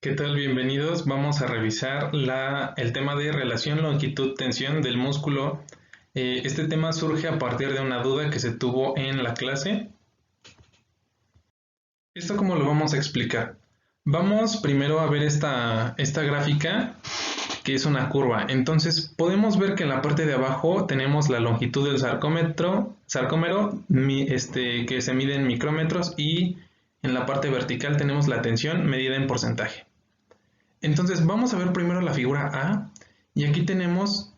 ¿Qué tal? Bienvenidos. Vamos a revisar el tema de relación longitud-tensión del músculo. Este tema surge a partir de una duda que se tuvo en la clase. ¿Esto cómo lo vamos a explicar? Vamos primero a ver esta gráfica, que es una curva. Entonces, podemos ver que en la parte de abajo tenemos la longitud del sarcómero, que se mide en micrómetros, y en la parte vertical tenemos la tensión medida en porcentaje. Entonces vamos a ver primero la figura A, y aquí tenemos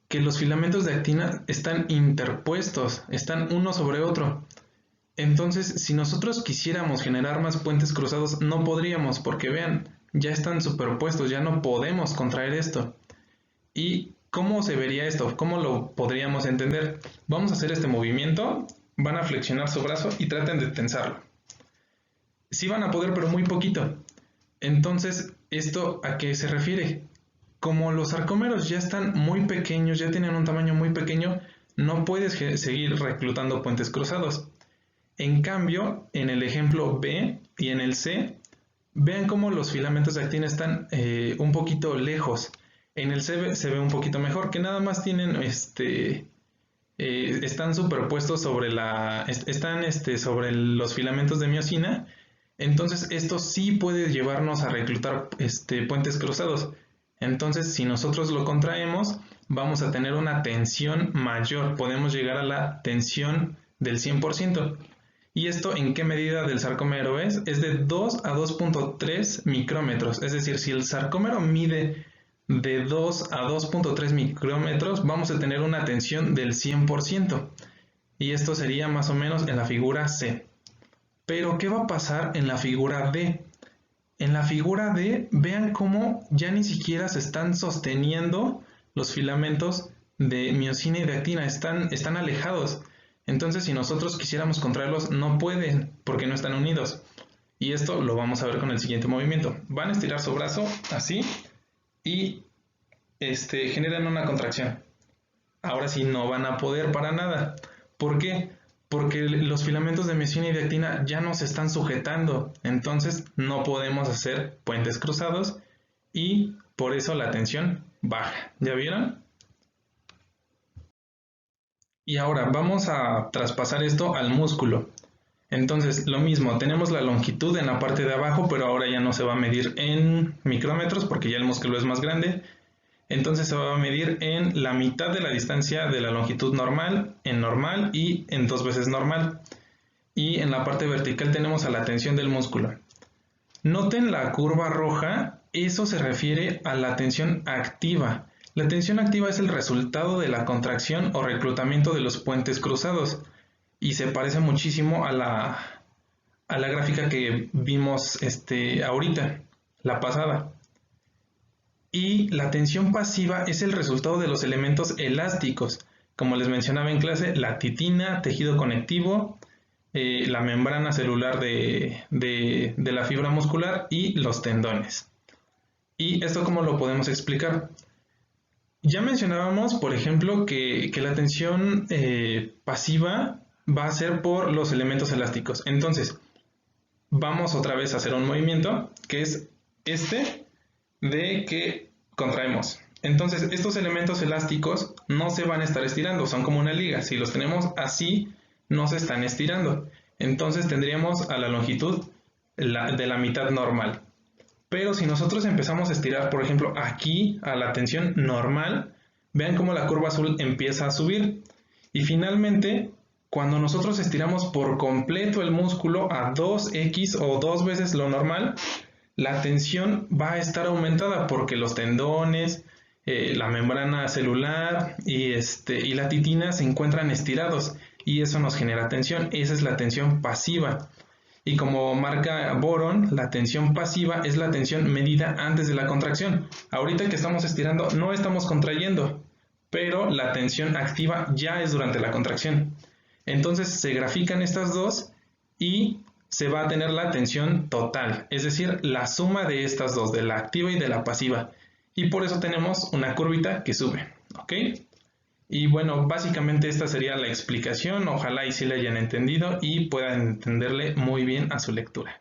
que los filamentos de actina están interpuestos, están uno sobre otro. Entonces, si nosotros quisiéramos generar más puentes cruzados, no podríamos, porque vean, ya están superpuestos, ya no podemos contraer esto. ¿Y cómo se vería esto? ¿Cómo lo podríamos entender? Vamos a hacer este movimiento, van a flexionar su brazo y traten de tensarlo. Sí van a poder, pero muy poquito. Entonces, ¿esto a qué se refiere? Como los sarcómeros ya están muy pequeños, ya tienen un tamaño muy pequeño, no puedes seguir reclutando puentes cruzados. En cambio, en el ejemplo B y en el C, vean cómo los filamentos de actina están un poquito lejos. En el C se ve un poquito mejor, que nada más tienen están superpuestos sobre sobre los filamentos de miosina. Entonces esto sí puede llevarnos a reclutar puentes cruzados. Entonces, si nosotros lo contraemos, vamos a tener una tensión mayor. Podemos llegar a la tensión del 100%. ¿Y esto en qué medida del sarcómero es? Es de 2 a 2.3 micrómetros. Es decir, si el sarcómero mide de 2 a 2.3 micrómetros, vamos a tener una tensión del 100%. Y esto sería más o menos en la figura C. Pero, ¿qué va a pasar en la figura D? En la figura D, vean cómo ya ni siquiera se están sosteniendo los filamentos de miosina y de actina, están alejados. Entonces, si nosotros quisiéramos contraerlos, no pueden, porque no están unidos. Y esto lo vamos a ver con el siguiente movimiento. Van a estirar su brazo, así, y generan una contracción. Ahora sí no van a poder para nada. ¿Por qué? Porque los filamentos de miosina y de actina ya no se están sujetando, entonces no podemos hacer puentes cruzados y por eso la tensión baja. ¿Ya vieron? Y ahora vamos a traspasar esto al músculo. Entonces lo mismo, tenemos la longitud en la parte de abajo, pero ahora ya no se va a medir en micrómetros porque ya el músculo es más grande. Entonces se va a medir en la mitad de la distancia de la longitud normal, en normal y en 2 veces normal. Y en la parte vertical tenemos a la tensión del músculo. Noten la curva roja, eso se refiere a la tensión activa. La tensión activa es el resultado de la contracción o reclutamiento de los puentes cruzados y se parece muchísimo a la gráfica que vimos ahorita, la pasada. Y la tensión pasiva es el resultado de los elementos elásticos, como les mencionaba en clase, la titina, tejido conectivo, la membrana celular de la fibra muscular y los tendones. ¿Y esto cómo lo podemos explicar? Ya mencionábamos, por ejemplo, que la tensión pasiva va a ser por los elementos elásticos. Entonces, vamos otra vez a hacer un movimiento, que es de que contraemos. Entonces, estos elementos elásticos no se van a estar estirando, son como una liga. Si los tenemos así, no se están estirando. Entonces, tendríamos a la longitud de la mitad normal. Pero si nosotros empezamos a estirar, por ejemplo, aquí a la tensión normal, vean cómo la curva azul empieza a subir. Y finalmente, cuando nosotros estiramos por completo el músculo a 2x o 2 veces lo normal, la tensión va a estar aumentada porque los tendones, la membrana celular y la titina se encuentran estirados y eso nos genera tensión. Esa es la tensión pasiva. Y como marca Boron, la tensión pasiva es la tensión medida antes de la contracción. Ahorita que estamos estirando no estamos contrayendo, pero la tensión activa ya es durante la contracción. Entonces se grafican estas dos y se va a tener la tensión total, es decir, la suma de estas dos, de la activa y de la pasiva. Y por eso tenemos una curvita que sube, ¿ok? Y bueno, básicamente esta sería la explicación. Ojalá y sí la hayan entendido y puedan entenderle muy bien a su lectura.